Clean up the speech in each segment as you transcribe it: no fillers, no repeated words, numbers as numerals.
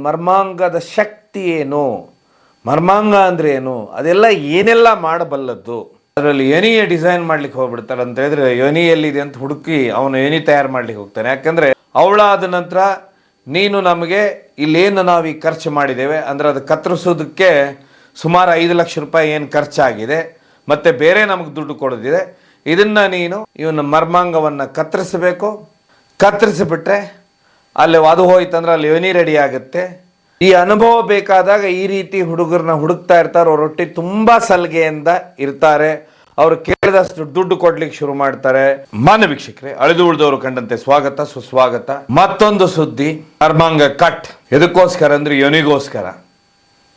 ಮರ್ಮಾಂಗದ ಶಕ್ತಿ ಏನು, ಮರ್ಮಾಂಗ ಅಂದರೆ ಏನು, ಅದೆಲ್ಲ ಏನೆಲ್ಲ ಮಾಡಬಲ್ಲದ್ದು. ಅದರಲ್ಲಿ ಯೋನಿಯ ಡಿಸೈನ್ ಮಾಡ್ಲಿಕ್ಕೆ ಹೋಗ್ಬಿಡ್ತಾರೆ ಅಂತ ಹೇಳಿದ್ರೆ ಯೋನಿಯಲ್ಲಿದೆ ಅಂತ ಹುಡುಕಿ ಅವನು ಯೋನಿ ತಯಾರು ಮಾಡ್ಲಿಕ್ಕೆ ಹೋಗ್ತಾನೆ. ಯಾಕಂದರೆ ಅವಳಾದ ನಂತರ ನೀನು ನಮಗೆ ಇಲ್ಲೇನು ನಾವು ಈಗ ಖರ್ಚು ಮಾಡಿದ್ದೇವೆ ಅಂದರೆ ಅದು ಕತ್ತರಿಸೋದಕ್ಕೆ ಸುಮಾರು 5 ಲಕ್ಷ ರೂಪಾಯಿ ಏನು ಖರ್ಚಾಗಿದೆ, ಮತ್ತು ಬೇರೆ ನಮಗೆ ದುಡ್ಡು ಕೊಡೋದಿದೆ, ಇದನ್ನು ನೀನು ಇವನ ಮರ್ಮಾಂಗವನ್ನು ಕತ್ತರಿಸಬೇಕು. ಕತ್ತರಿಸಿಬಿಟ್ರೆ ಅಲ್ಲಿ ಅದು ಹೋಯ್ತಂದ್ರೆ ಅಲ್ಲಿ ಯೋನಿ ರೆಡಿ ಆಗುತ್ತೆ. ಈ ಅನುಭವ ಬೇಕಾದಾಗ ಈ ರೀತಿ ಹುಡುಗರನ್ನ ಹುಡುಕ್ತಾ ಇರ್ತಾರೆ. ಅವರೊಟ್ಟಿ ತುಂಬ ಸಲಿಗೆಯಿಂದ ಇರ್ತಾರೆ. ಅವರು ಕೇಳಿದಷ್ಟು ದುಡ್ಡು ಕೊಡ್ಲಿಕ್ಕೆ ಶುರು ಮಾಡ್ತಾರೆ. ಮಾನ್ಯ ವೀಕ್ಷಕರೇ, ಅಳಿದು ಉಳಿದವರು ಕಂಡಂತೆ ಸ್ವಾಗತ ಸುಸ್ವಾಗತ. ಮತ್ತೊಂದು ಸುದ್ದಿ, ಮರ್ಮಾಂಗ ಕಟ್. ಎದಕ್ಕೋಸ್ಕರ ಅಂದ್ರೆ ಯೋನಿಗೋಸ್ಕರ.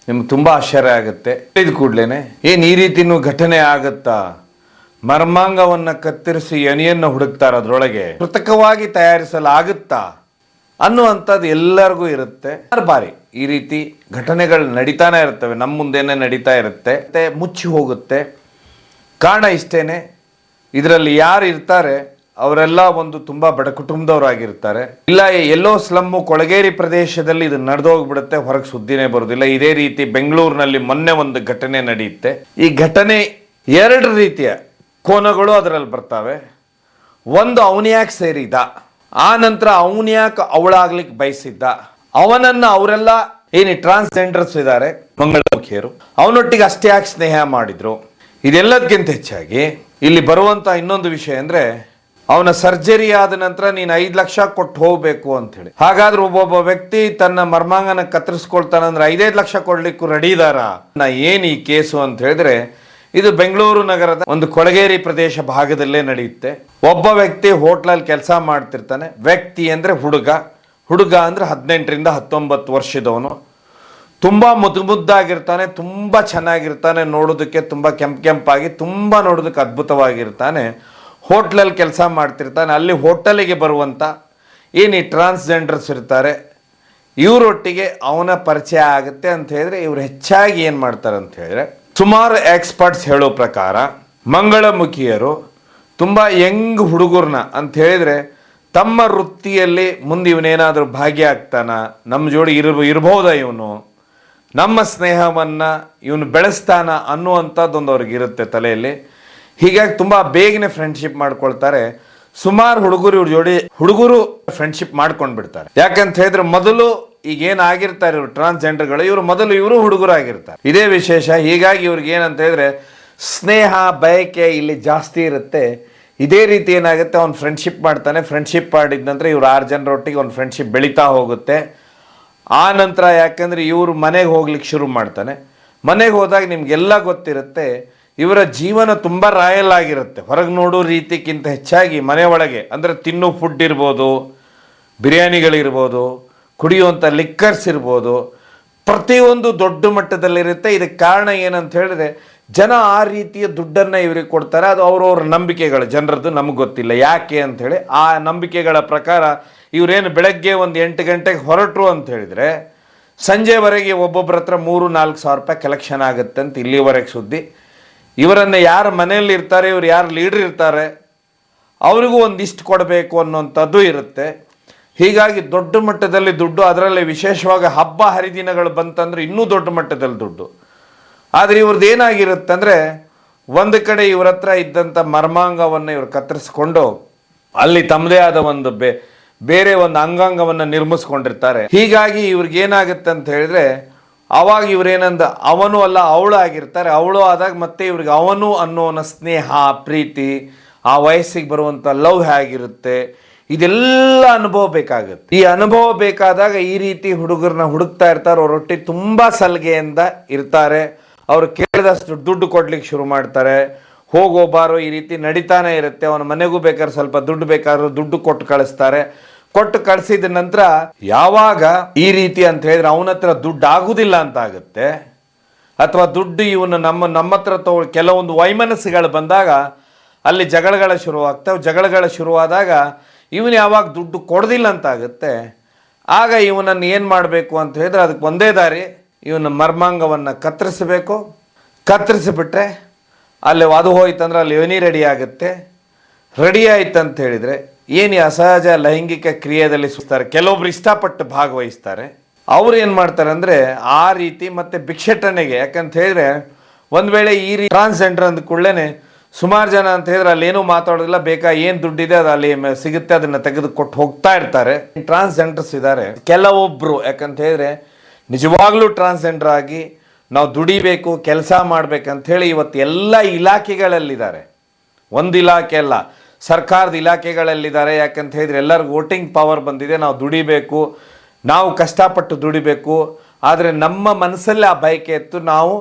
ನಿಮ್ಗೆ ತುಂಬಾ ಆಶ್ಚರ್ಯ ಆಗುತ್ತೆ. ಇದು ಕೂಡ್ಲೇನೆ ಏನ್ ಈ ರೀತಿನೂ ಘಟನೆ ಆಗುತ್ತಾ? ಮರ್ಮಾಂಗವನ್ನ ಕತ್ತರಿಸಿ ಯೋನಿಯನ್ನು ಹುಡುಕ್ತಾರ, ಅದ್ರೊಳಗೆ ಕೃತಕವಾಗಿ ತಯಾರಿಸಲಾಗುತ್ತಾ ಅನ್ನುವಂಥದ್ದು ಎಲ್ಲರಿಗೂ ಇರುತ್ತೆ. ಬಾರಿ ಈ ರೀತಿ ಘಟನೆಗಳು ನಡೀತಾನೆ ಇರ್ತವೆ, ನಮ್ಮ ಮುಂದೆನೆ ನಡೀತಾ ಇರುತ್ತೆ, ಮತ್ತೆ ಮುಚ್ಚಿ ಹೋಗುತ್ತೆ. ಕಾರಣ ಇಷ್ಟೇನೆ, ಇದರಲ್ಲಿ ಯಾರು ಇರ್ತಾರೆ ಅವರೆಲ್ಲ ಒಂದು ತುಂಬಾ ಬಡ ಕುಟುಂಬದವರಾಗಿರ್ತಾರೆ. ಇಲ್ಲ ಎಲ್ಲೋ ಸ್ಲಮ್ಮು ಕೊಳಗೇರಿ ಪ್ರದೇಶದಲ್ಲಿ ಇದು ನಡೆದೋಗ್ಬಿಡುತ್ತೆ, ಹೊರಗೆ ಸುದ್ದಿನೇ ಬರೋದಿಲ್ಲ. ಇದೇ ರೀತಿ ಬೆಂಗಳೂರಿನಲ್ಲಿ ಮೊನ್ನೆ ಒಂದು ಘಟನೆ ನಡೆಯುತ್ತೆ. ಈ ಘಟನೆ 2 ರೀತಿಯ ಕೋನಗಳು ಅದರಲ್ಲಿ ಬರ್ತಾವೆ. ಒಂದು ಅವನ್ಯಾಕೆ ಸೇರಿದ, ಆ ನಂತರ ಅವನ್ಯಾಕೆ ಅವಳಾಗ್ಲಿಕ್ಕೆ ಬಯಸಿದ್ದ, ಅವನನ್ನ ಅವರೆಲ್ಲ ಏನು ಟ್ರಾನ್ಸ್ಜೆಂಡರ್ಸ್ ಇದ್ದಾರೆ ಮಂಗಳಮುಖಿಯರು, ಅವನೊಟ್ಟಿಗೆ ಅಷ್ಟೇ ಯಾಕೆ ಸ್ನೇಹ ಮಾಡಿದ್ರು. ಇದೆಲ್ಲದಕ್ಕಿಂತ ಹೆಚ್ಚಾಗಿ ಇಲ್ಲಿ ಬರುವಂತ ಇನ್ನೊಂದು ವಿಷಯ ಅಂದ್ರೆ ಅವನ ಸರ್ಜರಿ ಆದ ನಂತರ ನೀನು 5 ಲಕ್ಷ ಕೊಟ್ಟು ಹೋಗ್ಬೇಕು ಅಂತ ಹೇಳಿ. ಹಾಗಾದ್ರೆ ಒಬ್ಬೊಬ್ಬ ವ್ಯಕ್ತಿ ತನ್ನ ಮರ್ಮಾಂಗನ ಕತ್ತರಿಸ್ಕೊಳ್ತಾನಂದ್ರೆ 5 ಲಕ್ಷ ಕೊಡ್ಲಿಕ್ಕೂ ರೆಡಿ ಇದಾರ? ಏನ್ ಈ ಕೇಸು ಅಂತ ಹೇಳಿದ್ರೆ, ಇದು ಬೆಂಗಳೂರು ನಗರದ ಒಂದು ಕೊಳಗೇರಿ ಪ್ರದೇಶ ಭಾಗದಲ್ಲೇ ನಡೆಯುತ್ತೆ. ಒಬ್ಬ ವ್ಯಕ್ತಿ ಹೋಟ್ಲಲ್ಲಿ ಕೆಲಸ ಮಾಡ್ತಿರ್ತಾನೆ. ವ್ಯಕ್ತಿ ಅಂದ್ರೆ ಹುಡುಗ ಅಂದ್ರೆ 18ರಿಂದ 19 ವರ್ಷದವನು. ತುಂಬಾ ಮುದ್ದಾಗಿರ್ತಾನೆ, ತುಂಬಾ ಚೆನ್ನಾಗಿರ್ತಾನೆ, ನೋಡೋದಕ್ಕೆ ತುಂಬಾ ಕೆಂಪಾಗಿ, ತುಂಬಾ ನೋಡೋದಕ್ಕೆ ಅದ್ಭುತವಾಗಿರ್ತಾನೆ. ಹೋಟ್ಲಲ್ಲಿ ಕೆಲಸ ಮಾಡ್ತಿರ್ತಾನೆ. ಅಲ್ಲಿ ಹೋಟೆಲಿಗೆ ಬರುವಂತ ಏನು ಈ ಟ್ರಾನ್ಸ್ಜೆಂಡರ್ಸ್ ಇರ್ತಾರೆ, ಇವರೊಟ್ಟಿಗೆ ಅವನ ಪರಿಚಯ ಆಗುತ್ತೆ ಅಂತ ಹೇಳಿದ್ರೆ, ಇವ್ರು ಹೆಚ್ಚಾಗಿ ಏನ್ ಮಾಡ್ತಾರೆ ಅಂತ ಹೇಳಿದ್ರೆ, ಸುಮಾರು ಎಕ್ಸ್ಪರ್ಟ್ಸ್ ಹೇಳೋ ಪ್ರಕಾರ ಮಂಗಳಮುಖಿಯರು ತುಂಬಾ ಯಂಗ್ ಹುಡುಗರ್ನ ಅಂತ ಹೇಳಿದ್ರೆ ತಮ್ಮ ವೃತ್ತಿಯಲ್ಲಿ ಮುಂದೆ ಇವನೇನಾದ್ರೂ ಭಾಗಿಯಾಗ್ತಾನ, ನಮ್ಮ ಜೋಡಿ ಇರಬಹುದ, ಇವನು ನಮ್ಮ ಸ್ನೇಹವನ್ನ ಇವನು ಬೆಳೆಸ್ತಾನ ಅನ್ನುವಂಥದ್ದೊಂದು ಅವ್ರಿಗೆ ಇರುತ್ತೆ ತಲೆಯಲ್ಲಿ. ಹೀಗಾಗಿ ತುಂಬಾ ಬೇಗನೆ ಫ್ರೆಂಡ್ಶಿಪ್ ಮಾಡ್ಕೊಳ್ತಾರೆ. ಸುಮಾರು ಹುಡುಗರು ಫ್ರೆಂಡ್ಶಿಪ್ ಮಾಡ್ಕೊಂಡ್ ಬಿಡ್ತಾರೆ. ಯಾಕಂತ ಹೇಳಿದ್ರೆ ಮೊದಲು ಈಗ ಏನಾಗಿರ್ತಾರೆ ಇವರು ಟ್ರಾನ್ಸ್ಜೆಂಡರ್ಗಳು, ಇವರು ಹುಡುಗರಾಗಿರ್ತಾರೆ. ಇದೇ ವಿಶೇಷ. ಹೀಗಾಗಿ ಇವ್ರಿಗೆ ಏನಂತ ಹೇಳಿದ್ರೆ ಸ್ನೇಹ ಬಯಕೆ ಇಲ್ಲಿ ಜಾಸ್ತಿ ಇರುತ್ತೆ. ಇದೇ ರೀತಿ ಏನಾಗುತ್ತೆ, ಅವ್ನು ಫ್ರೆಂಡ್ಶಿಪ್ ಮಾಡ್ತಾನೆ. ಫ್ರೆಂಡ್ಶಿಪ್ ಮಾಡಿದ ನಂತರ ಇವ್ರು 6 ಜನರೊಟ್ಟಿಗೆ ಒಂದು ಫ್ರೆಂಡ್ಶಿಪ್ ಬೆಳೀತಾ ಹೋಗುತ್ತೆ. ಆ ನಂತರ ಯಾಕಂದ್ರೆ ಇವರು ಮನೆಗೆ ಹೋಗ್ಲಿಕ್ಕೆ ಶುರು ಮಾಡ್ತಾನೆ. ಮನೆಗೆ ಹೋದಾಗ ನಿಮ್ಗೆಲ್ಲ ಗೊತ್ತಿರುತ್ತೆ, ಇವರ ಜೀವನ ತುಂಬಾ ರಾಯಲ್ ಆಗಿರುತ್ತೆ. ಹೊರಗೆ ನೋಡೋ ರೀತಿಗಿಂತ ಹೆಚ್ಚಾಗಿ ಮನೆ ಒಳಗೆ ಅಂದ್ರೆ ತಿನ್ನೋ ಫುಡ್ ಇರ್ಬೋದು, ಬಿರಿಯಾನಿಗಳಿರ್ಬೋದು, ಕುಡಿಯುವಂಥ ಲಿಕ್ಕರ್ಸ್ ಇರ್ಬೋದು, ಪ್ರತಿಯೊಂದು ದೊಡ್ಡ ಮಟ್ಟದಲ್ಲಿರುತ್ತೆ. ಇದಕ್ಕೆ ಕಾರಣ ಏನಂತ ಹೇಳಿದ್ರೆ, ಜನ ಆ ರೀತಿಯ ದುಡ್ಡನ್ನು ಇವರಿಗೆ ಕೊಡ್ತಾರೆ. ಅದು ಅವ್ರವ್ರ ನಂಬಿಕೆಗಳು, ಜನರದ್ದು ನಮಗೆ ಗೊತ್ತಿಲ್ಲ ಯಾಕೆ ಅಂತ ಹೇಳಿ. ಆ ನಂಬಿಕೆಗಳ ಪ್ರಕಾರ ಇವರೇನು ಬೆಳಗ್ಗೆ ಒಂದು 8 ಗಂಟೆಗೆ ಹೊರಟರು ಅಂತ ಹೇಳಿದ್ರೆ ಸಂಜೆವರೆಗೆ ಒಬ್ಬೊಬ್ಬರ ಹತ್ರ 3-4 ಸಾವಿರ ರೂಪಾಯಿ ಕಲೆಕ್ಷನ್ ಆಗುತ್ತೆ ಅಂತ ಇಲ್ಲಿವರೆಗೆ ಸುದ್ದಿ. ಇವರನ್ನು ಯಾರು ಮನೆಯಲ್ಲಿ ಇರ್ತಾರೆ, ಇವ್ರು ಯಾರು ಲೀಡರ್ ಇರ್ತಾರೆ, ಅವರಿಗೂ ಒಂದಿಷ್ಟು ಕೊಡಬೇಕು ಅನ್ನೋಂಥದ್ದು ಇರುತ್ತೆ. ಹೀಗಾಗಿ ದೊಡ್ಡ ಮಟ್ಟದಲ್ಲಿ ದುಡ್ಡು, ಅದರಲ್ಲಿ ವಿಶೇಷವಾಗಿ ಹಬ್ಬ ಹರಿದಿನಗಳು ಬಂತಂದ್ರೆ ಇನ್ನೂ ದೊಡ್ಡ ಮಟ್ಟದಲ್ಲಿ ದುಡ್ಡು. ಆದರೆ ಇವ್ರದ್ದು ಏನಾಗಿರುತ್ತೆ ಅಂದರೆ, ಒಂದು ಕಡೆ ಇವ್ರ ಹತ್ರ ಇದ್ದಂಥ ಮರ್ಮಾಂಗವನ್ನು ಇವರು ಕತ್ತರಿಸ್ಕೊಂಡು ಅಲ್ಲಿ ತಮ್ಮದೇ ಆದ ಒಂದು ಬೇರೆ ಒಂದು ಅಂಗಾಂಗವನ್ನು ನಿರ್ಮಿಸ್ಕೊಂಡಿರ್ತಾರೆ. ಹೀಗಾಗಿ ಇವ್ರಿಗೆ ಏನಾಗುತ್ತೆ ಅಂತ ಹೇಳಿದ್ರೆ, ಅವಾಗ ಇವ್ರೇನಂದ ಅವನು ಅಲ್ಲ ಅವಳು ಆಗಿರ್ತಾರೆ. ಅವಳು ಆದಾಗ ಮತ್ತೆ ಇವ್ರಿಗೆ ಅವನು ಅನ್ನೋನ ಸ್ನೇಹ, ಪ್ರೀತಿ, ಆ ವಯಸ್ಸಿಗೆ ಬರುವಂಥ ಲವ್ ಹೇಗಿರುತ್ತೆ, ಇದೆಲ್ಲ ಅನುಭವ ಬೇಕಾಗುತ್ತೆ. ಈ ಅನುಭವ ಬೇಕಾದಾಗ ಈ ರೀತಿ ಹುಡುಗರನ್ನ ಹುಡುಕ್ತಾ ಇರ್ತಾರೆ. ಅವರೊಟ್ಟಿ ತುಂಬಾ ಸಲಿಗೆಯಿಂದ ಇರ್ತಾರೆ. ಅವರು ಕೇಳಿದಷ್ಟು ದುಡ್ಡು ಕೊಡ್ಲಿಕ್ಕೆ ಶುರು ಮಾಡ್ತಾರೆ. ಹೋಗೋಬಾರೋ ಈ ರೀತಿ ನಡೀತಾನೆ ಇರುತ್ತೆ. ಅವನ ಮನೆಗೂ ಬೇಕಾದ್ರೆ ಸ್ವಲ್ಪ ದುಡ್ಡು ಬೇಕಾದ್ರೂ ದುಡ್ಡು ಕೊಟ್ಟು ಕಳಿಸ್ತಾರೆ. ಕೊಟ್ಟು ಕಳಿಸಿದ ನಂತರ ಯಾವಾಗ ಈ ರೀತಿ ಅಂತ ಹೇಳಿದ್ರೆ ಅವನ ಹತ್ರ ದುಡ್ಡು ಆಗುದಿಲ್ಲ ಅಂತ ಆಗುತ್ತೆ, ಅಥವಾ ದುಡ್ಡು ಇವನು ನಮ್ಮ ಹತ್ರ ಕೆಲವೊಂದು ವೈಮನಸ್ಸುಗಳು ಬಂದಾಗ ಅಲ್ಲಿ ಜಗಳಗಳ ಶುರುವಾಗ್ತವೆ. ಜಗಳಗಳ ಶುರುವಾದಾಗ ಇವನು ಯಾವಾಗ ದುಡ್ಡು ಕೊಡೋದಿಲ್ಲ ಅಂತ ಆಗುತ್ತೆ, ಆಗ ಇವನನ್ನು ಏನು ಮಾಡಬೇಕು ಅಂತ ಹೇಳಿದ್ರೆ ಅದಕ್ಕೆ ಒಂದೇ ದಾರಿ, ಇವನ ಮರ್ಮಾಂಗವನ್ನು ಕತ್ತರಿಸಬೇಕು. ಕತ್ತರಿಸಿಬಿಟ್ರೆ ಅಲ್ಲಿ ಅದು ಹೋಯ್ತಂದ್ರೆ ಅಲ್ಲಿ ಯೋನಿ ರೆಡಿ ಆಗುತ್ತೆ. ರೆಡಿ ಆಯ್ತಂತ ಹೇಳಿದರೆ ಏನು ಅಸಹಜ ಲೈಂಗಿಕ ಕ್ರಿಯೆಯಲ್ಲಿ ಸುತ್ತಾರೆ. ಕೆಲವೊಬ್ರು ಇಷ್ಟಪಟ್ಟು ಭಾಗವಹಿಸ್ತಾರೆ. ಅವ್ರು ಏನು ಮಾಡ್ತಾರೆ ಅಂದರೆ ಆ ರೀತಿ ಮತ್ತು ಭಿಕ್ಷಟನೆಗೆ, ಯಾಕಂತ ಹೇಳಿದ್ರೆ ಒಂದು ವೇಳೆ ಈ ರೀತಿ ಟ್ರಾನ್ಸ್ಜೆಂಡರ್ ಅಂದ ಕೂಡಲೇ ಸುಮಾರು ಜನ ಅಂತ ಹೇಳಿದ್ರೆ ಅಲ್ಲಿ ಏನೂ ಮಾತಾಡೋದಿಲ್ಲ, ಬೇಕಾ ಏನು ದುಡ್ಡಿದೆ ಅದು ಅಲ್ಲಿ ಸಿಗುತ್ತೆ ಅದನ್ನು ತೆಗೆದು ಕೊಟ್ಟು ಹೋಗ್ತಾ ಇರ್ತಾರೆ. ಟ್ರಾನ್ಸ್ಜೆಂಡರ್ಸ್ ಇದ್ದಾರೆ ಕೆಲವೊಬ್ಬರು, ಯಾಕಂತ ಹೇಳಿದ್ರೆ ನಿಜವಾಗ್ಲೂ ಟ್ರಾನ್ಸ್ಜೆಂಡರ್ ಆಗಿ ನಾವು ದುಡಿಬೇಕು, ಕೆಲಸ ಮಾಡ್ಬೇಕಂತ ಹೇಳಿ ಇವತ್ತು ಎಲ್ಲ ಇಲಾಖೆಗಳಲ್ಲಿದ್ದಾರೆ. ಒಂದು ಇಲಾಖೆ ಅಲ್ಲ, ಸರ್ಕಾರದ ಇಲಾಖೆಗಳಲ್ಲಿದ್ದಾರೆ. ಯಾಕಂತ ಹೇಳಿದ್ರೆ ಎಲ್ಲರಿಗೂ ವೋಟಿಂಗ್ ಪವರ್ ಬಂದಿದೆ, ನಾವು ದುಡಿಬೇಕು, ನಾವು ಕಷ್ಟಪಟ್ಟು ದುಡಿಬೇಕು. ಆದರೆ ನಮ್ಮ ಮನಸ್ಸಲ್ಲಿ ಆ ಬಯಕೆ ಇತ್ತು, ನಾವು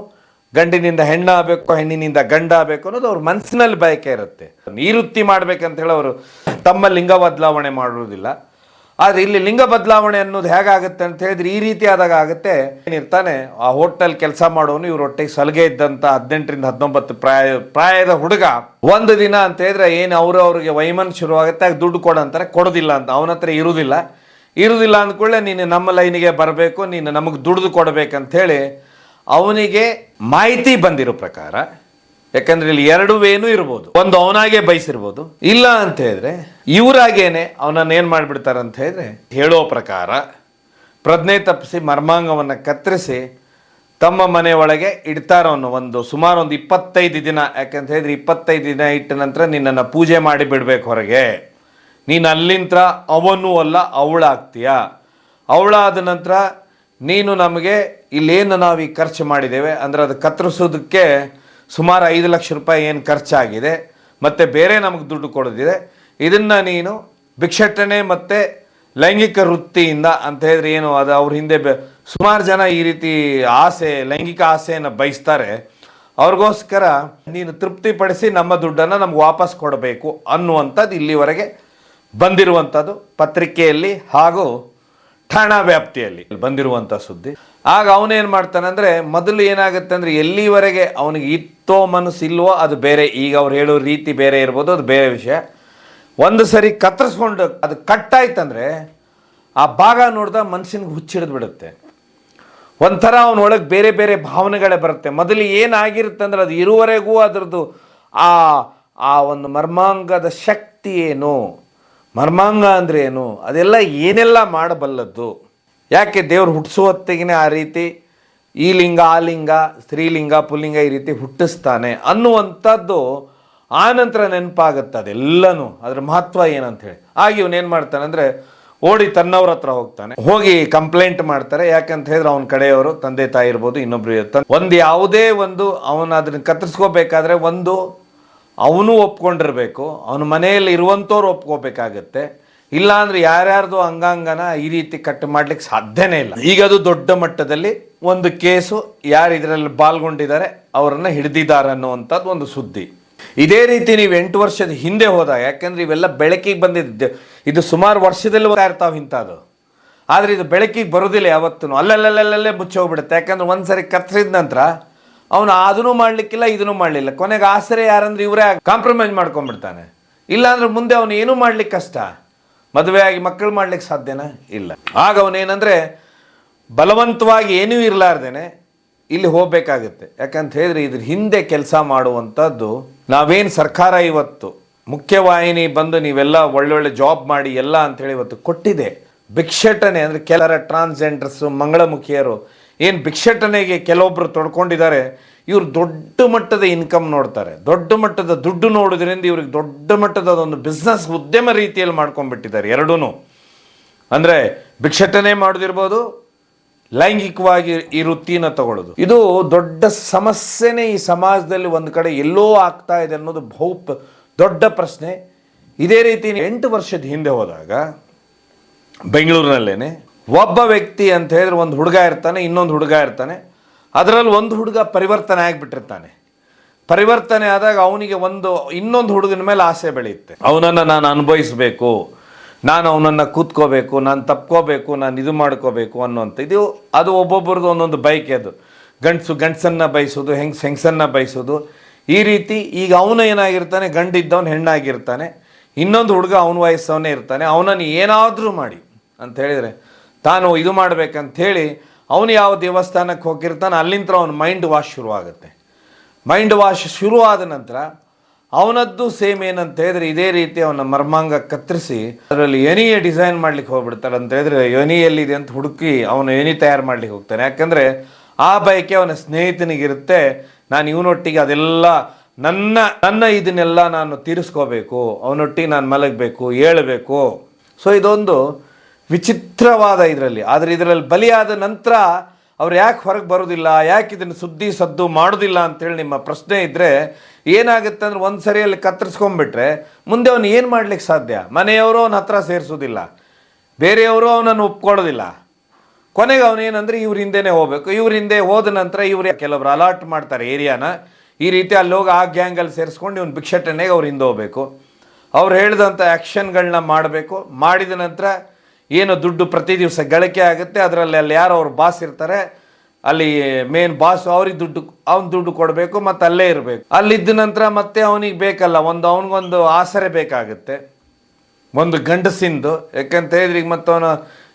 ಗಂಡಿನಿಂದ ಹೆಣ್ಣಾಗಬೇಕು, ಹೆಣ್ಣಿನಿಂದ ಗಂಡ ಆಗಬೇಕು ಅನ್ನೋದು ಅವ್ರ ಮನಸ್ಸಿನಲ್ಲಿ ಬಯಕೆ ಇರುತ್ತೆ. ಈ ವೃತ್ತಿ ಮಾಡ್ಬೇಕಂತ ಹೇಳಿ ಅವರು ತಮ್ಮ ಲಿಂಗ ಬದಲಾವಣೆ ಮಾಡುವುದಿಲ್ಲ. ಆದರೆ ಇಲ್ಲಿ ಲಿಂಗ ಬದಲಾವಣೆ ಅನ್ನೋದು ಹೇಗಾಗುತ್ತೆ ಅಂತ ಹೇಳಿದ್ರೆ ಈ ರೀತಿ ಆದಾಗ ಆಗುತ್ತೆ. ಏನಿರ್ತಾನೆ ಆ ಹೋಟೆಲ್ ಕೆಲಸ ಮಾಡೋನು, ಇವ್ರ ಒಟ್ಟಿಗೆ ಸಲಿಗೆ ಇದ್ದಂಥ 18ರಿಂದ 19 ಪ್ರಾಯದ ಹುಡುಗ ಒಂದು ದಿನ ಅಂತ ಹೇಳಿದ್ರೆ ಏನು ಅವ್ರಿಗೆ ವೈಮನ್ ಶುರುವಾಗುತ್ತೆ, ಆಗ ದುಡ್ಡು ಕೊಡಂತಾರೆ, ಕೊಡೋದಿಲ್ಲ ಅಂತ, ಅವನ ಹತ್ರ ಇರುವುದಿಲ್ಲ ಅಂದ್ಕೊಳ್ಳೆ ನೀನು ನಮ್ಮ ಲೈನಿಗೆ ಬರಬೇಕು, ನೀನು ನಮಗೆ ದುಡ್ದು ಕೊಡಬೇಕಂಥೇಳಿ ಅವನಿಗೆ ಮಾಹಿತಿ ಬಂದಿರೋ ಪ್ರಕಾರ, ಯಾಕಂದ್ರೆ ಇಲ್ಲಿ ಎರಡು ವೇನು ಇರ್ಬೋದು, ಒಂದು ಅವನಾಗೆ ಬಯಸಿರ್ಬೋದು, ಇಲ್ಲ ಅಂತ ಹೇಳಿದ್ರೆ ಇವರಾಗೇನೆ ಅವನನ್ನು ಏನು ಮಾಡಿಬಿಡ್ತಾರೆ ಅಂತ ಹೇಳಿದ್ರೆ ಹೇಳೋ ಪ್ರಕಾರ ಪ್ರಜ್ಞೆ ತಪ್ಪಿಸಿ ಮರ್ಮಾಂಗವನ್ನು ಕತ್ತರಿಸಿ ತಮ್ಮ ಮನೆ ಒಳಗೆ ಇಡ್ತಾರ. ಸುಮಾರು ಒಂದು 25 ದಿನ. ಯಾಕಂತ ಹೇಳಿದ್ರೆ 25 ದಿನ ಇಟ್ಟ ನಂತರ ನಿನ್ನನ್ನು ಪೂಜೆ ಮಾಡಿ ಬಿಡ್ಬೇಕು ಹೊರಗೆ. ನೀನು ಅಲ್ಲಿಂದ ಅವನು ಅಲ್ಲ ಅವಳಾಗ್ತೀಯ. ಅವಳಾದ ನಂತರ ನೀನು ನಮಗೆ ಇಲ್ಲೇನು ನಾವು ಈಗ ಖರ್ಚು ಮಾಡಿದ್ದೇವೆ ಅಂದರೆ ಅದು ಕತ್ತರಿಸೋದಕ್ಕೆ ಸುಮಾರು 5 ಲಕ್ಷ ರೂಪಾಯಿ ಏನು ಖರ್ಚಾಗಿದೆ, ಮತ್ತು ಬೇರೆ ನಮಗೆ ದುಡ್ಡು ಕೊಡೋದಿದೆ, ಇದನ್ನು ನೀನು ಭಿಕ್ಷಟನೆ ಮತ್ತು ಲೈಂಗಿಕ ವೃತ್ತಿಯಿಂದ ಅಂತ ಹೇಳಿದ್ರೆ ಏನು ಅದು ಅವ್ರ ಹಿಂದೆ ಸುಮಾರು ಜನ ಈ ರೀತಿ ಲೈಂಗಿಕ ಆಸೆಯನ್ನು ಬಯಸ್ತಾರೆ. ಅವ್ರಿಗೋಸ್ಕರ ನೀನು ತೃಪ್ತಿಪಡಿಸಿ ನಮ್ಮ ದುಡ್ಡನ್ನು ನಮ್ಗೆ ವಾಪಸ್ ಕೊಡಬೇಕು ಅನ್ನುವಂಥದ್ದು ಇಲ್ಲಿವರೆಗೆ ಬಂದಿರುವಂಥದ್ದು ಪತ್ರಿಕೆಯಲ್ಲಿ ಹಾಗೂ ಠಾಣಾ ವ್ಯಾಪ್ತಿಯಲ್ಲಿ ಬಂದಿರುವಂಥ ಸುದ್ದಿ. ಆಗ ಅವನೇನು ಮಾಡ್ತಾನೆ ಅಂದರೆ, ಮೊದಲು ಏನಾಗುತ್ತೆ ಅಂದರೆ ಎಲ್ಲಿವರೆಗೆ ಅವನಿಗೆ ಇತ್ತೋ ಮನಸ್ಸು ಇಲ್ವೋ ಅದು ಬೇರೆ, ಈಗ ಅವ್ರು ಹೇಳೋ ರೀತಿ ಬೇರೆ ಇರ್ಬೋದು, ಅದು ಬೇರೆ ವಿಷಯ. ಒಂದು ಸರಿ ಕತ್ತರಿಸ್ಕೊಂಡು ಅದು ಕಟ್ಟಾಯ್ತಂದರೆ ಆ ಭಾಗ ನೋಡ್ದ ಮನುಷ್ಯನಿಗೆ ಹುಚ್ಚಿಡಿದು ಬಿಡುತ್ತೆ. ಒಂಥರ ಅವನೊಳಗೆ ಬೇರೆ ಬೇರೆ ಭಾವನೆಗಳೇ ಬರುತ್ತೆ. ಮೊದಲು ಏನಾಗಿರುತ್ತೆ ಅಂದರೆ ಅದು ಇರುವವರೆಗೂ ಅದರದ್ದು ಆ ಒಂದು ಮರ್ಮಾಂಗದ ಶಕ್ತಿ ಏನು, ಮರ್ಮಾಂಗ ಅಂದರೆ ಏನು, ಅದೆಲ್ಲ ಏನೆಲ್ಲ ಮಾಡಬಲ್ಲದ್ದು, ಯಾಕೆ ದೇವ್ರು ಹುಟ್ಟಿಸೋ ಹೊತ್ತಿಗೆ ಆ ರೀತಿ ಈ ಲಿಂಗ ಆ ಲಿಂಗ ಸ್ತ್ರೀಲಿಂಗ ಪುಲ್ಲಿಂಗ ಈ ರೀತಿ ಹುಟ್ಟಿಸ್ತಾನೆ ಅನ್ನುವಂಥದ್ದು ಆನಂತರ ನೆನಪಾಗುತ್ತೆ ಅದೆಲ್ಲನೂ, ಅದ್ರ ಮಹತ್ವ ಏನಂತ ಹೇಳಿ. ಆಗ ಇವನೇನು ಮಾಡ್ತಾನೆ ಅಂದರೆ ಓಡಿ ತನ್ನವ್ರ ಹತ್ರ ಹೋಗ್ತಾನೆ, ಹೋಗಿ ಕಂಪ್ಲೇಂಟ್ ಮಾಡ್ತಾರೆ. ಯಾಕಂತ ಹೇಳಿದ್ರೆ ಅವನ ಕಡೆಯವರು ತಂದೆ ತಾಯಿ ಇರ್ಬೋದು, ಇನ್ನೊಬ್ರು ಇರ್ತಾನೆ, ಒಂದು ಯಾವುದೇ ಒಂದು ಅವನು ಅದನ್ನ ಕತ್ತರಿಸ್ಕೋಬೇಕಾದ್ರೆ ಒಂದು ಅವನು ಒಪ್ಕೊಂಡಿರ್ಬೇಕು, ಅವನ ಮನೆಯಲ್ಲಿ ಇರುವಂಥವ್ರು ಒಪ್ಕೋಬೇಕಾಗತ್ತೆ. ಇಲ್ಲ ಅಂದ್ರೆ ಯಾರ್ಯಾರ್ದು ಅಂಗಾಂಗನ ಈ ರೀತಿ ಕಟ್ ಮಾಡ್ಲಿಕ್ಕೆ ಸಾಧ್ಯನೇ ಇಲ್ಲ. ಈಗ ಅದು ದೊಡ್ಡ ಮಟ್ಟದಲ್ಲಿ ಒಂದು ಕೇಸು, ಯಾರು ಇದರಲ್ಲಿ ಪಾಲ್ಗೊಂಡಿದ್ದಾರೆ ಅವರನ್ನ ಹಿಡಿದಿದ್ದಾರೆ ಅನ್ನುವಂಥದ್ದು ಒಂದು ಸುದ್ದಿ. ಇದೇ ರೀತಿ ನೀವು 8 ವರ್ಷದ ಹಿಂದೆ ಹೋದಾಗ, ಯಾಕಂದ್ರೆ ಇವೆಲ್ಲ ಬೆಳಕಿಗೆ ಬಂದಿದ್ದು, ಇದು ಸುಮಾರು ವರ್ಷದಲ್ಲಿ ಇರ್ತಾವೆ ಇಂಥದ್ದು, ಆದರೆ ಇದು ಬೆಳಕಿಗೆ ಬರೋದಿಲ್ಲ ಯಾವತ್ತೂ, ಅಲ್ಲಲ್ಲೇ ಮುಚ್ಚೋಗ್ಬಿಡುತ್ತೆ. ಯಾಕಂದ್ರೆ ಒಂದ್ಸರಿ ಕತ್ತರಿದ ನಂತರ ಅವನು ಅದನ್ನು ಮಾಡಲಿಕ್ಕಿಲ್ಲ ಇದನ್ನು ಮಾಡಲಿಲ್ಲ, ಕೊನೆಗೆ ಆಸರೆ ಯಾರಂದ್ರೆ ಇವರೇ ಕಾಂಪ್ರಮೈಸ್ ಮಾಡ್ಕೊಂಡ್ಬಿಡ್ತಾನೆ. ಇಲ್ಲಾಂದ್ರೆ ಮುಂದೆ ಅವನು ಏನೂ ಮಾಡ್ಲಿಕ್ಕೆ ಕಷ್ಟ, ಮದುವೆ ಆಗಿ ಮಕ್ಕಳು ಮಾಡ್ಲಿಕ್ಕೆ ಸಾಧ್ಯನಾ ಇಲ್ಲ. ಆಗ ಅವನೇನಂದ್ರೆ ಬಲವಂತವಾಗಿ ಏನೂ ಇರಲಾರ್ದೇನೆ ಇಲ್ಲಿ ಹೋಗ್ಬೇಕಾಗುತ್ತೆ. ಯಾಕಂತ ಹೇಳಿದ್ರೆ ಇದ್ರ ಹಿಂದೆ ಕೆಲಸ ಮಾಡುವಂಥದ್ದು ನಾವೇನು ಸರ್ಕಾರ ಇವತ್ತು ಮುಖ್ಯವಾಹಿನಿ ಬಂದು ನೀವೆಲ್ಲ ಒಳ್ಳೊಳ್ಳೆ ಜಾಬ್ ಮಾಡಿ ಎಲ್ಲ ಅಂಥೇಳಿ ಇವತ್ತು ಕೊಟ್ಟಿದೆ. ಭಿಕ್ಷಟನೆ ಅಂದರೆ ಕೆಲವರ ಟ್ರಾನ್ಸ್ಜೆಂಡರ್ಸು ಮಂಗಳಮುಖಿಯರು ಏನು ಭಿಕ್ಷಟನೆಗೆ ಕೆಲವೊಬ್ಬರು ತೊಡ್ಕೊಂಡಿದ್ದಾರೆ, ಇವ್ರು ದೊಡ್ಡ ಮಟ್ಟದ ಇನ್ಕಮ್ ನೋಡ್ತಾರೆ, ದೊಡ್ಡ ಮಟ್ಟದ ದುಡ್ಡು ನೋಡೋದ್ರಿಂದ ಇವ್ರಿಗೆ ದೊಡ್ಡ ಮಟ್ಟದ ಒಂದು ಬಿಸ್ನೆಸ್ ಉದ್ಯಮ ರೀತಿಯಲ್ಲಿ ಮಾಡ್ಕೊಂಡ್ಬಿಟ್ಟಿದ್ದಾರೆ ಎರಡೂ. ಅಂದರೆ ಭಿಕ್ಷಟನೆ ಮಾಡೋದಿರ್ಬೋದು, ಲೈಂಗಿಕವಾಗಿ ಈ ವೃತ್ತಿನ ತಗೊಳ್ಳೋದು, ಇದು ದೊಡ್ಡ ಸಮಸ್ಯೆನೇ ಈ ಸಮಾಜದಲ್ಲಿ ಒಂದು ಕಡೆ ಎಲ್ಲೋ ಆಗ್ತಾ ಇದೆ ಅನ್ನೋದು ದೊಡ್ಡ ಪ್ರಶ್ನೆ. ಇದೇ ರೀತಿ 8 ವರ್ಷದ ಹಿಂದೆ ಹೋದಾಗ ಬೆಂಗಳೂರಿನಲ್ಲೇನೆ ಒಬ್ಬ ವ್ಯಕ್ತಿ ಅಂತ ಹೇಳಿದ್ರೆ ಒಂದು ಹುಡುಗ ಇರ್ತಾನೆ, ಇನ್ನೊಂದು ಹುಡುಗ ಇರ್ತಾನೆ, ಅದರಲ್ಲಿ ಒಂದು ಹುಡುಗ ಪರಿವರ್ತನೆ ಆಗಿಬಿಟ್ಟಿರ್ತಾನೆ. ಪರಿವರ್ತನೆ ಆದಾಗ ಅವನಿಗೆ ಇನ್ನೊಂದು ಹುಡುಗನ ಮೇಲೆ ಆಸೆ ಬೆಳೆಯುತ್ತೆ, ಅವನನ್ನು ನಾನು ಅನುಭವಿಸ್ಬೇಕು, ನಾನು ಅವನನ್ನು ಕೂತ್ಕೋಬೇಕು, ನಾನು ತಪ್ಕೋಬೇಕು, ನಾನು ಇದು ಮಾಡ್ಕೋಬೇಕು ಅನ್ನೋಂಥ ಅದು ಒಬ್ಬೊಬ್ಬರದು ಒಂದೊಂದು ಬೈಕ್. ಅದು ಗಂಡಸನ್ನು ಬಯಸೋದು, ಹೆಂಗಸನ್ನು ಬಯಸೋದು, ಈ ರೀತಿ. ಈಗ ಅವನು ಏನಾಗಿರ್ತಾನೆ, ಗಂಡಿದ್ದವನು ಹೆಣ್ಣಾಗಿರ್ತಾನೆ, ಇನ್ನೊಂದು ಹುಡುಗ ಅವನ ವಯಸ್ಸವನ್ನೇ ಇರ್ತಾನೆ, ಅವನನ್ನು ಏನಾದರೂ ಮಾಡಿ ಅಂತ ಹೇಳಿದರೆ ತಾನು ಇದು ಮಾಡಬೇಕಂಥೇಳಿ ಅವನು ಯಾವ ದೇವಸ್ಥಾನಕ್ಕೆ ಹೋಗಿರ್ತಾನೆ, ಅಲ್ಲಿಂದ ಅವನ ಮೈಂಡ್ ವಾಶ್ ಶುರುವಾಗುತ್ತೆ. ಮೈಂಡ್ ವಾಶ್ ಶುರುವಾದ ನಂತರ ಅವನದ್ದು ಸೇಮ್ ಏನಂತ ಹೇಳಿದ್ರೆ ಇದೇ ರೀತಿ ಅವನ ಮರ್ಮಾಂಗ ಕತ್ತರಿಸಿ ಅದರಲ್ಲಿ ಯೋನಿಯ ಡಿಸೈನ್ ಮಾಡ್ಲಿಕ್ಕೆ ಹೋಗ್ಬಿಡ್ತಾರೆ. ಅಂತ ಹೇಳಿದ್ರೆ ಯೋನಿ ಎಲ್ಲಿದೆ ಅಂತ ಹುಡುಕಿ ಅವನು ಯೋನಿ ತಯಾರು ಮಾಡ್ಲಿಕ್ಕೆ ಹೋಗ್ತಾನೆ. ಯಾಕಂದ್ರೆ ಆ ಬಯಕೆ ಅವನ ಸ್ನೇಹಿತನಿಗಿರುತ್ತೆ, ನಾನು ಇವನೊಟ್ಟಿಗೆ ಅದೆಲ್ಲ ನನ್ನ ಇದನ್ನೆಲ್ಲ ನಾನು ತೀರಿಸ್ಕೋಬೇಕು, ಅವನೊಟ್ಟಿಗೆ ನಾನು ಮಲಗಬೇಕು, ಏಳಬೇಕು. ಸೊ ಇದೊಂದು ವಿಚಿತ್ರವಾದ ಇದರಲ್ಲಿ. ಆದರೆ ಇದರಲ್ಲಿ ಬಲಿಯಾದ ನಂತರ ಅವ್ರು ಯಾಕೆ ಹೊರಗೆ ಬರೋದಿಲ್ಲ, ಯಾಕೆ ಇದನ್ನು ಸುದ್ದಿ ಸದ್ದು ಮಾಡೋದಿಲ್ಲ ಅಂತೇಳಿ ನಿಮ್ಮ ಪ್ರಶ್ನೆ ಇದ್ದರೆ ಏನಾಗುತ್ತೆ ಅಂದರೆ ಒಂದು ಸರಿಯಲ್ಲಿ ಕತ್ತರಿಸ್ಕೊಂಡ್ಬಿಟ್ರೆ ಮುಂದೆ ಅವನು ಏನು ಮಾಡ್ಲಿಕ್ಕೆ ಸಾಧ್ಯ? ಮನೆಯವರು ಅವನ ಹತ್ರ ಸೇರಿಸೋದಿಲ್ಲ, ಬೇರೆಯವರು ಅವನನ್ನು ಒಪ್ಕೊಳ್ಳೋದಿಲ್ಲ. ಕೊನೆಗೆ ಅವನೇನಂದರೆ ಇವ್ರ ಹಿಂದೆನೇ ಹೋಗಬೇಕು. ಇವ್ರ ಹಿಂದೆ ಹೋದ ನಂತರ ಇವ್ರು ಕೆಲವರು ಅಲಾಟ್ ಮಾಡ್ತಾರೆ ಏರಿಯಾನ, ಈ ರೀತಿ ಅಲ್ಲಿ ಹೋಗಿ ಆ ಗ್ಯಾಂಗಲ್ಲಿ ಸೇರಿಸ್ಕೊಂಡು ಇವನು ಭಿಕ್ಷಟನೆಗೆ ಅವ್ರು ಹಿಂದೆ ಹೋಗಬೇಕು. ಅವ್ರು ಹೇಳಿದಂಥ ಆ್ಯಕ್ಷನ್ಗಳನ್ನ ಮಾಡಬೇಕು. ಮಾಡಿದ ನಂತರ ಏನು ದುಡ್ಡು ಪ್ರತಿ ದಿವಸ ಗಳಿಕೆ ಆಗುತ್ತೆ, ಅದರಲ್ಲಿ ಅಲ್ಲಿ ಯಾರು ಅವ್ರು ಬಾಸ್ ಇರ್ತಾರೆ, ಅಲ್ಲಿ ಮೇನ್ ಬಾಸ್ ಅವ್ರಿಗೆ ದುಡ್ಡು ಕೊಡಬೇಕು ಮತ್ತು ಅಲ್ಲೇ ಇರಬೇಕು. ಅಲ್ಲಿದ್ದ ನಂತರ ಮತ್ತೆ ಅವನಿಗೆ ಬೇಕಲ್ಲ ಅವನಿಗೊಂದು ಆಸರೆ ಬೇಕಾಗುತ್ತೆ, ಒಂದು ಗಂಡಸಿಂದು. ಯಾಕಂತ ಹೇಳಿದ್ರೆ ಈಗ ಮತ್ತೆ ಅವನು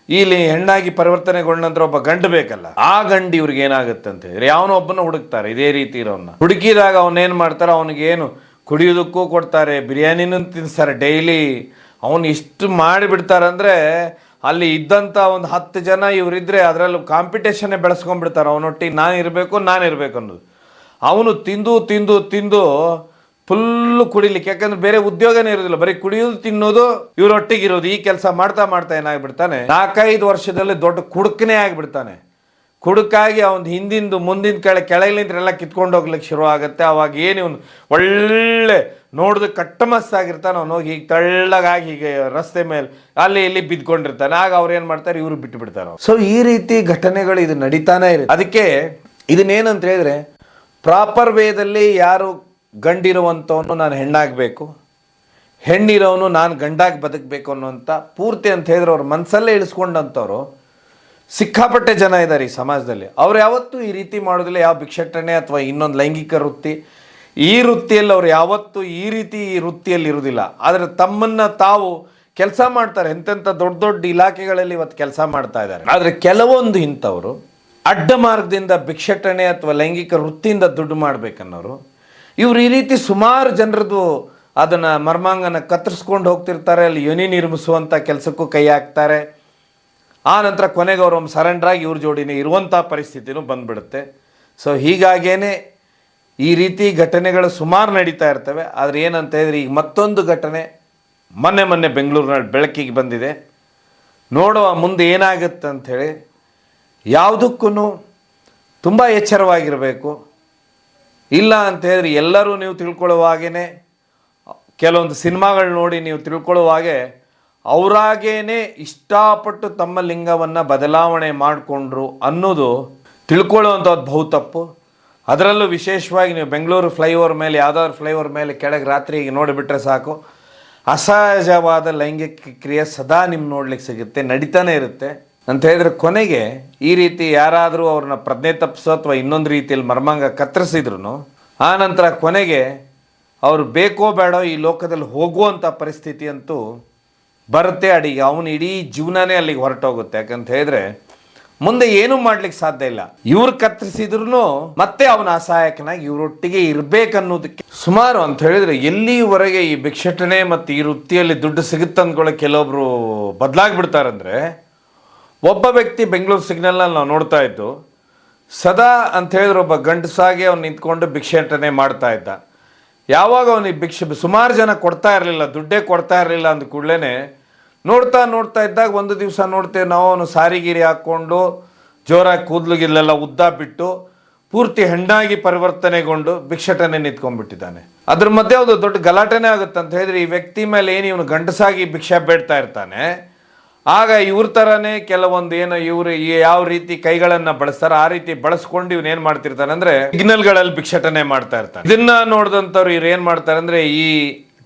ಇಲ್ಲಿ ಹೆಣ್ಣಾಗಿ ಪರಿವರ್ತನೆಗೊಂಡ ನಂತರ ಒಬ್ಬ ಗಂಡು ಬೇಕಲ್ಲ, ಆ ಗಂಡು ಇವ್ರಿಗೆ ಏನಾಗುತ್ತೆ ಅಂತ ಹೇಳಿದ್ರೆ ಯಾವನೊಬ್ಬನ ಹುಡುಕ್ತಾರೆ ಇದೇ ರೀತಿ ಇರೋನ್ನ. ಹುಡುಕಿದಾಗ ಅವನೇನು ಮಾಡ್ತಾರೆ, ಅವನಿಗೆ ಏನು ಕುಡಿಯೋದಕ್ಕೂ ಕೊಡ್ತಾರೆ, ಬಿರಿಯಾನಿನೂ ತಿನ್ನಿಸ್ತಾರೆ ಡೈಲಿ. ಅವನು ಇಷ್ಟು ಮಾಡಿಬಿಡ್ತಾರೆ ಅಂದರೆ ಅಲ್ಲಿ ಇದ್ದಂಥ ಒಂದು 10 ಜನ ಇವರಿದ್ದರೆ ಅದರಲ್ಲೂ ಕಾಂಪಿಟೇಷನ್ನೇ ಬೆಳೆಸ್ಕೊಂಡ್ಬಿಡ್ತಾರೆ. ಅವನೊಟ್ಟಿಗೆ ನಾನು ಇರಬೇಕು ಅನ್ನೋದು. ಅವನು ತಿಂದು ಫುಲ್ಲು ಕುಡಿಲಿಕ್ಕೆ, ಯಾಕಂದ್ರೆ ಬೇರೆ ಉದ್ಯೋಗನೇ ಇರೋದಿಲ್ಲ, ಬರೀ ಕುಡಿಯೋದು ತಿನ್ನೋದು ಇವರೊಟ್ಟಿಗಿರೋದು. ಈ ಕೆಲಸ ಮಾಡ್ತಾ ಏನಾಗ್ಬಿಡ್ತಾನೆ 4-5 ವರ್ಷದಲ್ಲಿ ದೊಡ್ಡ ಕುಡುಕನೇ ಆಗಿಬಿಡ್ತಾನೆ. ಕುಡುಕಾಗಿ ಅವ್ನು ಹಿಂದಿಂದು ಮುಂದಿನ ಕೆಳಗಿಲಿಂದ ಕಿತ್ಕೊಂಡು ಹೋಗ್ಲಿಕ್ಕೆ ಶುರು ಆಗುತ್ತೆ. ಅವಾಗ ಏನು ಇವನು ಒಳ್ಳೆ ನೋಡಿದ್ರೆ ಕಟ್ಟಮಸ್ತಾಗಿರ್ತಾನೆ, ಅವನು ಹೋಗಿ ಹೀಗೆ ತೆಳ್ಳಗಾಗಿ ಹೀಗೆ ರಸ್ತೆ ಮೇಲೆ ಅಲ್ಲಿ ಇಲ್ಲಿ ಬಿದ್ಕೊಂಡಿರ್ತಾನೆ. ಆಗ ಅವ್ರು ಏನು ಮಾಡ್ತಾರೆ, ಇವರು ಬಿಟ್ಟು ಬಿಡ್ತಾರೆ. ಸೊ ಈ ರೀತಿ ಘಟನೆಗಳು ಇದು ನಡೀತಾನೆ ಇರುತ್ತೆ. ಅದಕ್ಕೆ ಇದನ್ನೇನಂತ ಹೇಳಿದ್ರೆ ಪ್ರಾಪರ್ ವೇದಲ್ಲಿ ಯಾರು ಗಂಡಿರುವಂಥವನು ನಾನು ಹೆಣ್ಣಾಗಬೇಕು, ಹೆಣ್ಣಿರೋನು ನಾನು ಗಂಡಾಗಿ ಬದುಕಬೇಕು ಅನ್ನೋಂಥ ಪೂರ್ತಿ ಅಂತ ಹೇಳಿದ್ರೆ ಅವ್ರ ಮನಸ್ಸಲ್ಲೇ ಇಳಿಸ್ಕೊಂಡಂಥವ್ರು ಸಿಕ್ಕಾಪಟ್ಟೆ ಜನ ಇದ್ದಾರೆ ಈ ಸಮಾಜದಲ್ಲಿ. ಅವ್ರು ಯಾವತ್ತೂ ಈ ರೀತಿ ಮಾಡೋದಿಲ್ಲ. ಯಾವ ಭಿಕ್ಷಟನೆ ಅಥವಾ ಇನ್ನೊಂದು ಲೈಂಗಿಕ ವೃತ್ತಿ, ಈ ವೃತ್ತಿಯಲ್ಲಿ ಅವ್ರು ಯಾವತ್ತೂ ಈ ವೃತ್ತಿಯಲ್ಲಿ ಇರುವುದಿಲ್ಲ. ಆದರೆ ತಮ್ಮನ್ನು ತಾವು ಕೆಲಸ ಮಾಡ್ತಾರೆ. ಎಂತೆಂಥ ದೊಡ್ಡ ಇಲಾಖೆಗಳಲ್ಲಿ ಇವತ್ತು ಕೆಲಸ ಮಾಡ್ತಾ ಇದ್ದಾರೆ. ಆದರೆ ಕೆಲವೊಂದು ಇಂಥವರು ಅಡ್ಡ ಮಾರ್ಗದಿಂದ ಭಿಕ್ಷಟನೆ ಅಥವಾ ಲೈಂಗಿಕ ವೃತ್ತಿಯಿಂದ ದುಡ್ಡು ಮಾಡ್ಬೇಕನ್ನೋರು ಇವರು ಈ ರೀತಿ ಸುಮಾರು ಜನರದ್ದು ಅದನ್ನು ಮರ್ಮಾಂಗನ ಕತ್ತರಿಸ್ಕೊಂಡು ಹೋಗ್ತಿರ್ತಾರೆ. ಅಲ್ಲಿ ಯೋನಿ ನಿರ್ಮಿಸುವಂಥ ಕೆಲಸಕ್ಕೂ ಕೈ ಹಾಕ್ತಾರೆ. ಆ ನಂತರ ಕೊನೆಗೆ ಅವರು ಸರೆಂಡರ್ ಆಗಿ ಇವ್ರ ಜೋಡಿನೇ ಇರುವಂಥ ಪರಿಸ್ಥಿತಿನೂ ಬಂದ್ಬಿಡುತ್ತೆ. ಸೊ ಹೀಗಾಗೇ ಈ ರೀತಿ ಘಟನೆಗಳು ಸುಮಾರು ನಡೀತಾ ಇರ್ತವೆ. ಆದರೆ ಏನಂತ ಹೇಳಿದ್ರೆ ಈಗ ಮತ್ತೊಂದು ಘಟನೆ ಮೊನ್ನೆ ಬೆಂಗಳೂರಿನಲ್ಲಿ ಬೆಳಕಿಗೆ ಬಂದಿದೆ. ನೋಡುವ ಮುಂದೆ ಏನಾಗುತ್ತೆ ಅಂಥೇಳಿ. ಯಾವುದಕ್ಕೂ ತುಂಬ ಎಚ್ಚರವಾಗಿರಬೇಕು. ಇಲ್ಲ ಅಂತ ಹೇಳಿದ್ರೆ ಎಲ್ಲರೂ ನೀವು ತಿಳ್ಕೊಳ್ಳುವಾಗೇ ಕೆಲವೊಂದು ಸಿನಿಮಾಗಳು ನೋಡಿ ನೀವು ತಿಳ್ಕೊಳ್ಳುವಾಗೆ ಅವರಾಗೇನೆ ಇಷ್ಟಪಟ್ಟು ತಮ್ಮ ಲಿಂಗವನ್ನು ಬದಲಾವಣೆ ಮಾಡಿಕೊಂಡ್ರು ಅನ್ನೋದು ತಿಳ್ಕೊಳ್ಳುವಂಥದ್ದು ಬಹು ತಪ್ಪು. ಅದರಲ್ಲೂ ವಿಶೇಷವಾಗಿ ನೀವು ಬೆಂಗಳೂರು ಫ್ಲೈಓವರ್ ಮೇಲೆ ಯಾವುದಾದ್ರು ಫ್ಲೈಓವರ್ ಮೇಲೆ ಕೆಳಗೆ ರಾತ್ರಿಗೆ ನೋಡಿಬಿಟ್ರೆ ಸಾಕು, ಅಸಹಜವಾದ ಲೈಂಗಿಕ ಕ್ರಿಯೆ ಸದಾ ನಿಮ್ಮ ನೋಡ್ಲಿಕ್ಕೆ ಸಿಗುತ್ತೆ, ನಡೀತಾನೆ ಇರುತ್ತೆ. ಅಂತ ಹೇಳಿದ್ರೆ ಕೊನೆಗೆ ಈ ರೀತಿ ಯಾರಾದರೂ ಅವ್ರನ್ನ ಪ್ರಜ್ಞೆ ತಪ್ಪಿಸೋ ಅಥವಾ ಇನ್ನೊಂದು ರೀತಿಯಲ್ಲಿ ಮರ್ಮಾಂಗ ಕತ್ತರಿಸಿದ್ರು ಆ ನಂತರ ಕೊನೆಗೆ ಅವರು ಬೇಕೋ ಬೇಡೋ ಈ ಲೋಕದಲ್ಲಿ ಹೋಗುವಂಥ ಪರಿಸ್ಥಿತಿ ಅಂತೂ ಬರುತ್ತೆ. ಅಡಿಗೆ ಅವನು ಇಡೀ ಜೀವನನೇ ಅಲ್ಲಿಗೆ ಹೊರಟೋಗುತ್ತೆ. ಯಾಕಂತ ಹೇಳಿದ್ರೆ ಮುಂದೆ ಏನೂ ಮಾಡ್ಲಿಕ್ಕೆ ಸಾಧ್ಯ ಇಲ್ಲ. ಇವ್ರು ಕತ್ತರಿಸಿದ್ರು ಮತ್ತೆ ಅವನ ಅಸಹಾಯಕನಾಗಿ ಇವರೊಟ್ಟಿಗೆ ಇರಬೇಕನ್ನೋದಕ್ಕೆ ಸುಮಾರು ಅಂತ ಹೇಳಿದ್ರೆ ಎಲ್ಲಿವರೆಗೆ ಈ ಭಿಕ್ಷಟನೆ ಮತ್ತು ಈ ವೃತ್ತಿಯಲ್ಲಿ ದುಡ್ಡು ಸಿಗುತ್ತೆ ಅಂದ್ಕೊಳ್ಳೋ ಕೆಲವೊಬ್ರು ಬದಲಾಗ್ಬಿಡ್ತಾರಂದ್ರೆ, ಒಬ್ಬ ವ್ಯಕ್ತಿ ಬೆಂಗಳೂರು ಸಿಗ್ನಲ್ನಲ್ಲಿ ನಾವು ನೋಡ್ತಾ ಇದ್ದು ಸದಾ ಅಂತ ಹೇಳಿದ್ರೆ ಒಬ್ಬ ಗಂಡಸಾಗಿ ಅವ್ನು ನಿಂತ್ಕೊಂಡು ಭಿಕ್ಷಟನೆ ಮಾಡ್ತಾ ಇದ್ದ. ಯಾವಾಗ ಅವನಿಗೆ ಸುಮಾರು ಜನ ಕೊಡ್ತಾ ಇರಲಿಲ್ಲ, ದುಡ್ಡೇ ಕೊಡ್ತಾ ಇರಲಿಲ್ಲ ಅಂದ ಕೂಡಲೇ ನೋಡ್ತಾ ಇದ್ದಾಗ ಒಂದು ದಿವಸ ನೋಡ್ತೇವೆ ನಾವು, ಅವನು ಸಾರಿಗಿರಿ ಹಾಕ್ಕೊಂಡು ಜೋರಾಗಿ ಕೂದಲುಗಿಲ್ಲೆಲ್ಲ ಉದ್ದ ಬಿಟ್ಟು ಪೂರ್ತಿ ಹೆಣ್ಣಾಗಿ ಪರಿವರ್ತನೆಗೊಂಡು ಭಿಕ್ಷಟನೆ ನಿಂತ್ಕೊಂಡ್ಬಿಟ್ಟಿದ್ದಾನೆ. ಅದ್ರ ಮಧ್ಯೆ ಒಂದು ದೊಡ್ಡ ಗಲಾಟೆನೇ ಆಗುತ್ತೆ. ಅಂತ ಹೇಳಿದ್ರೆ ಈ ವ್ಯಕ್ತಿ ಮೇಲೆ ಏನು ಇವನು ಗಂಡಸಾಗಿ ಭಿಕ್ಷೆ ಬೇಡ್ತಾ ಇರ್ತಾನೆ, ಆಗ ಇವ್ರ ಥರನೇ ಕೆಲವೊಂದು ಏನು ಇವರು ಯಾವ ರೀತಿ ಕೈಗಳನ್ನು ಬಳಸ್ತಾರೆ ಆ ರೀತಿ ಬಳಸ್ಕೊಂಡು ಇವನು ಏನು ಮಾಡ್ತಿರ್ತಾನೆ ಅಂದರೆ ಸಿಗ್ನಲ್ಗಳಲ್ಲಿ ಭಿಕ್ಷಟನೆ ಮಾಡ್ತಾ ಇರ್ತಾನೆ. ಇದನ್ನ ನೋಡಿದಂಥವ್ರು ಇವ್ರು ಏನು ಮಾಡ್ತಾರೆ ಅಂದರೆ ಈ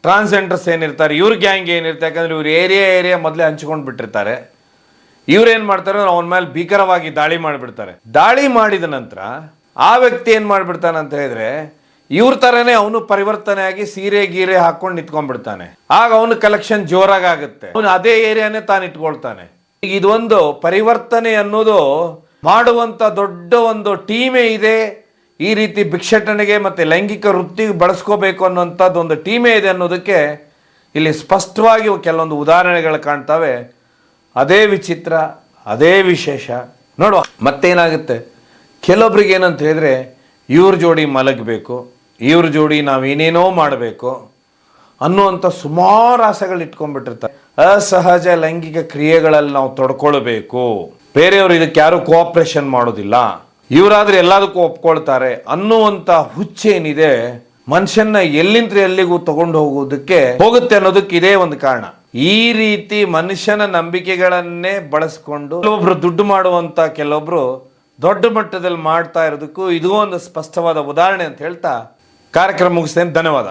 ಟ್ರಾನ್ಸ್ಜೆಂಡರ್ಸ್ ಏನಿರ್ತಾರೆ ಇವ್ರ ಗ್ಯಾಂಗ್ ಏನಿರ್ತಾರೆ, ಯಾಕಂದ್ರೆ ಇವ್ರು ಏರಿಯಾ ಮೊದಲೇ ಹಂಚ್ಕೊಂಡು ಬಿಟ್ಟಿರ್ತಾರೆ. ಇವ್ರೇನು ಮಾಡ್ತಾರೆ ಅಂದ್ರೆ ಅವನ ಮೇಲೆ ಭೀಕರವಾಗಿ ದಾಳಿ ಮಾಡಿಬಿಡ್ತಾರೆ. ದಾಳಿ ಮಾಡಿದ ನಂತರ ಆ ವ್ಯಕ್ತಿ ಏನು ಮಾಡಿಬಿಡ್ತಾನೆ ಅಂತ ಹೇಳಿದ್ರೆ ಇವ್ರ ಥರನೇ ಅವನು ಪರಿವರ್ತನೆ ಆಗಿ ಸೀರೆ ಗೀರೆ ಹಾಕೊಂಡು ನಿಂತ್ಕೊಂಡ್ಬಿಡ್ತಾನೆ. ಆಗ ಅವನು ಕಲೆಕ್ಷನ್ ಜೋರಾಗಿ ಆಗುತ್ತೆ. ಅವನು ಅದೇ ಏರಿಯಾನೇ ತಾನು ಇಟ್ಕೊಳ್ತಾನೆ. ಈಗ ಇದೊಂದು ಪರಿವರ್ತನೆ ಅನ್ನೋದು ಮಾಡುವಂಥ ದೊಡ್ಡ ಒಂದು ಟೀಮೇ ಇದೆ. ಈ ರೀತಿ ಭಿಕ್ಷಾಟನೆಗೆ ಮತ್ತು ಲೈಂಗಿಕ ವೃತ್ತಿಗೆ ಬಳಸ್ಕೋಬೇಕು ಅನ್ನೋಂಥದ್ದು ಒಂದು ಟೀಮೇ ಇದೆ ಅನ್ನೋದಕ್ಕೆ ಇಲ್ಲಿ ಸ್ಪಷ್ಟವಾಗಿ ಕೆಲವೊಂದು ಉದಾಹರಣೆಗಳು ಕಾಣ್ತವೆ. ಅದೇ ವಿಚಿತ್ರ, ಅದೇ ವಿಶೇಷ. ನೋಡುವ ಮತ್ತೇನಾಗುತ್ತೆ, ಕೆಲವೊಬ್ರಿಗೆ ಏನಂತ ಹೇಳಿದ್ರೆ ಇವ್ರ ಜೋಡಿ ಮಲಗಬೇಕು, ಇವ್ರ ಜೋಡಿ ನಾವೇನೇನೋ ಮಾಡಬೇಕು ಅನ್ನುವಂಥ ಸುಮಾರು ಆಸೆಗಳು ಇಟ್ಕೊಂಡ್ಬಿಟ್ಟಿರ್ತಾರೆ. ಅಸಹಜ ಲೈಂಗಿಕ ಕ್ರಿಯೆಗಳಲ್ಲಿ ನಾವು ತೊಡ್ಕೊಳ್ಬೇಕು, ಬೇರೆಯವರು ಇದಕ್ಕೆ ಯಾರು ಕೋಆಪ್ರೇಷನ್ ಮಾಡೋದಿಲ್ಲ, ಇವರಾದ್ರೆ ಎಲ್ಲದಕ್ಕೂ ಒಪ್ಕೊಳ್ತಾರೆ ಅನ್ನುವಂಥ ಹುಚ್ಚೇನಿದೆ ಮನುಷ್ಯನ ಎಲ್ಲಿಂದ ಎಲ್ಲಿಗೂ ತಗೊಂಡು ಹೋಗುತ್ತೆ ಅನ್ನೋದಕ್ಕೆ ಇದೇ ಒಂದು ಕಾರಣ. ಈ ರೀತಿ ಮನುಷ್ಯನ ನಂಬಿಕೆಗಳನ್ನೇ ಬಳಸ್ಕೊಂಡು ಕೆಲವೊಬ್ರು ದುಡ್ಡು ಮಾಡುವಂತ, ಕೆಲವೊಬ್ರು ದೊಡ್ಡ ಮಟ್ಟದಲ್ಲಿ ಮಾಡ್ತಾ ಇರೋದಕ್ಕೂ ಇದು ಒಂದು ಸ್ಪಷ್ಟವಾದ ಉದಾಹರಣೆ ಅಂತ ಹೇಳ್ತಾ ಕಾರ್ಯಕ್ರಮ ಮುಗಿಸ್ತೇನೆ. ಧನ್ಯವಾದ.